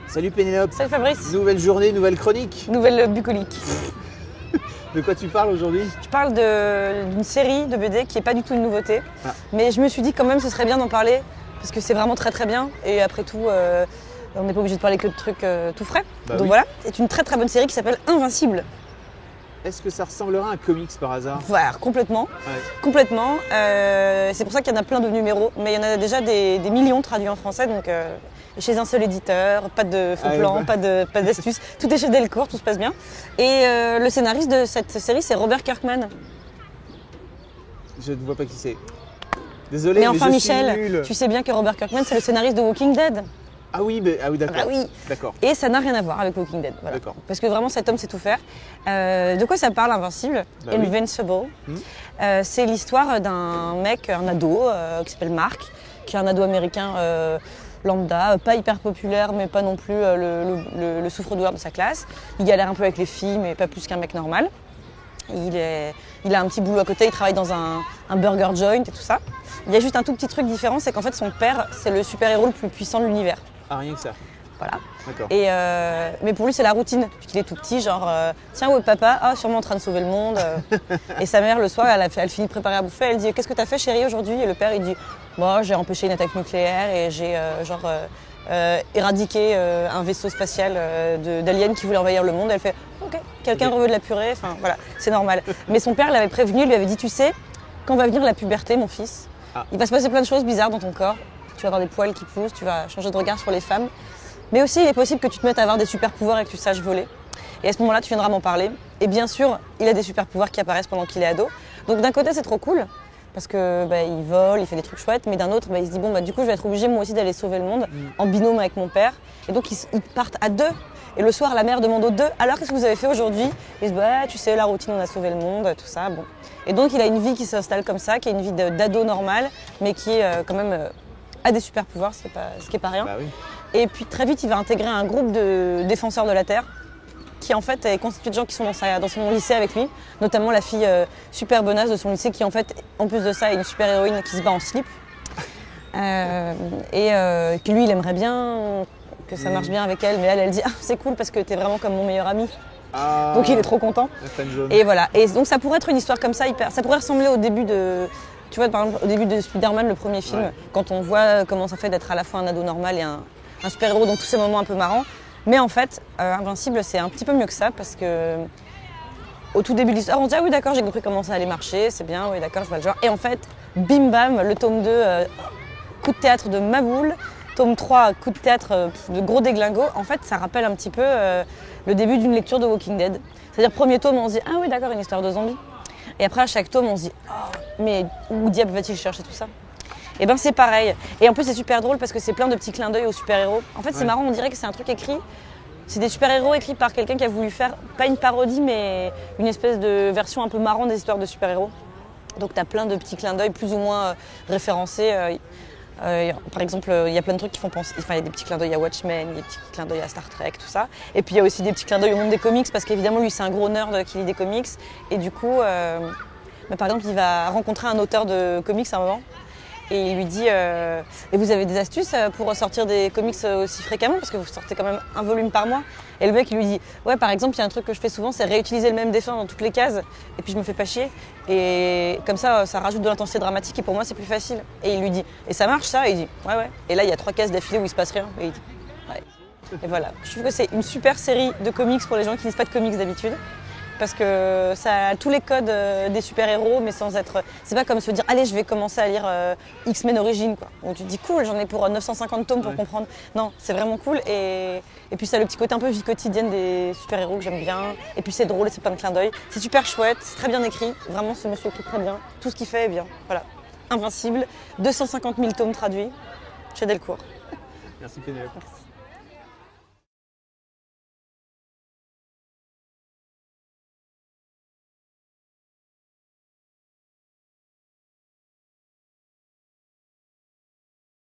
Salut Pénélope. Salut Fabrice. Nouvelle journée, nouvelle chronique. Nouvelle bucolique. De quoi tu parles aujourd'hui? Je parle d'une série de BD qui n'est pas du tout une nouveauté. Ah. Mais je me suis dit quand même ce serait bien d'en parler parce que c'est vraiment très très bien. Et après tout, on n'est pas obligé de parler que de trucs tout frais. Donc oui. voilà, c'est une très très bonne série qui s'appelle Invincible. Est-ce que ça ressemblera à un comics par hasard? Voilà, complètement. Ouais. Complètement. C'est pour ça qu'il y en a plein de numéros. Mais il y en a déjà des millions traduits en français. Donc chez un seul éditeur, pas de faux plan, pas d'astuces. Tout est chez Delcourt, tout se passe bien. Et le scénariste de cette série, c'est Robert Kirkman. Je ne vois pas qui c'est. Désolé, Mais enfin, je Michel, suis nul. tu sais bien que Robert Kirkman, c'est le scénariste de Walking Dead. Ah oui, d'accord. Ah oui. D'accord. Et ça n'a rien à voir avec Walking Dead. Voilà. D'accord. Parce que vraiment, cet homme sait tout faire. De quoi ça parle, Invincible? Bah oui. Invincible. C'est l'histoire d'un mec, un ado, qui s'appelle Mark, qui est un ado américain lambda, pas hyper populaire, mais pas non plus le souffre-douleur de sa classe. Il galère un peu avec les filles, mais pas plus qu'un mec normal. Il a un petit boulot à côté, il travaille dans un burger joint et tout ça. Il y a juste un tout petit truc différent, c'est qu'en fait son père, c'est le super-héros le plus puissant de l'univers. Ah, rien que ça. Voilà. D'accord. Mais pour lui, c'est la routine, puisqu'il est tout petit, genre tiens, où est papa? Ah, sûrement en train de sauver le monde. Et sa mère, le soir, elle finit de préparer à bouffer, elle dit qu'est-ce que t'as fait, chérie, aujourd'hui? Et le père, il dit bon, j'ai empêché une attaque nucléaire et j'ai éradiqué un vaisseau spatial d'aliens qui voulait envahir le monde. Elle fait ok, quelqu'un veut de la purée, enfin voilà, c'est normal. Mais son père l'avait prévenu, lui avait dit tu sais, quand va venir la puberté, mon fils, il va se passer plein de choses bizarres dans ton corps. Tu vas avoir des poils qui poussent, tu vas changer de regard sur les femmes. Mais aussi, il est possible que tu te mettes à avoir des super pouvoirs et que tu saches voler. Et à ce moment-là, tu viendras m'en parler. Et bien sûr, il a des super pouvoirs qui apparaissent pendant qu'il est ado. Donc d'un côté, c'est trop cool, parce que il vole, il fait des trucs chouettes. Mais d'un autre, il se dit bon, du coup, je vais être obligé moi aussi d'aller sauver le monde en binôme avec mon père. Et donc, ils partent à deux. Et le soir, la mère demande aux deux alors qu'est-ce que vous avez fait aujourd'hui? Il se dit tu sais, la routine, on a sauvé le monde, tout ça. Bon. Et donc, il a une vie qui s'installe comme ça, qui est une vie d'ado normale, mais qui est quand même a des super pouvoirs, ce qui est pas rien. Bah oui. Et puis très vite, il va intégrer un groupe de défenseurs de la Terre qui en fait est constitué de gens qui sont dans son lycée avec lui, notamment la fille super bonasse de son lycée qui en fait, en plus de ça, est une super héroïne qui se bat en slip. Que lui, il aimerait bien que ça marche bien avec elle, mais elle dit c'est cool parce que t'es vraiment comme mon meilleur ami. Ah, donc il est trop content. la fan zone. Et voilà. Et donc ça pourrait être une histoire comme ça, ça pourrait ressembler au début tu vois, par exemple, au début de Spider-Man, le premier film, quand on voit comment ça fait d'être à la fois un ado normal et un super-héros, donc tous ces moments un peu marrants. Mais en fait, Invincible, c'est un petit peu mieux que ça, parce que au tout début de l'histoire, on se dit ah oui d'accord, j'ai compris comment ça allait marcher, c'est bien, oui d'accord, je vois le genre. Et en fait, bim bam, le tome 2, coup de théâtre de Maboule, tome 3, coup de théâtre de gros déglingo. En fait, ça rappelle un petit peu le début d'une lecture de Walking Dead. C'est-à-dire, premier tome, on se dit ah oui d'accord, une histoire de zombies. Et après, à chaque tome, on se dit oh, mais où diable va-t-il chercher tout ça? Et ben c'est pareil. Et en plus, c'est super drôle parce que c'est plein de petits clins d'œil aux super-héros. En fait, c'est marrant, on dirait que c'est un truc écrit. C'est des super-héros écrits par quelqu'un qui a voulu faire, pas une parodie, mais une espèce de version un peu marrante des histoires de super-héros. Donc, tu as plein de petits clins d'œil plus ou moins référencés. Par exemple, il y a plein de trucs qui font penser. Enfin, il y a des petits clins d'œil à Watchmen, il y a des petits clins d'œil à Star Trek, tout ça. Et puis, il y a aussi des petits clins d'œil au monde des comics parce qu'évidemment, lui, c'est un gros nerd qui lit des comics. Et du coup, par exemple, il va rencontrer un auteur de comics à un moment. Et il lui dit et vous avez des astuces pour sortir des comics aussi fréquemment parce que vous sortez quand même un volume par mois. Et le mec il lui dit ouais, par exemple, il y a un truc que je fais souvent, c'est réutiliser le même dessin dans toutes les cases et puis je me fais pas chier et comme ça rajoute de l'intensité dramatique et pour moi c'est plus facile. Et il lui dit et ça marche ça? Et il dit ouais. Et là il y a 3 cases d'affilée où il se passe rien et il dit ouais. Et voilà, je trouve que c'est une super série de comics pour les gens qui lisent pas de comics d'habitude. Parce que ça a tous les codes des super-héros, mais sans être... C'est pas comme se dire, allez, je vais commencer à lire X-Men Origins, quoi. Où tu te dis, cool, j'en ai pour 950 tomes pour comprendre. Non, c'est vraiment cool. Et puis ça a le petit côté un peu vie quotidienne des super-héros que j'aime bien. Et puis c'est drôle et c'est plein de clins d'œil. C'est super chouette, c'est très bien écrit. Vraiment, ce monsieur écrit très bien. Tout ce qu'il fait est bien. Voilà. Invincible, 250 000 tomes traduits chez Delcourt. Merci Pénélope.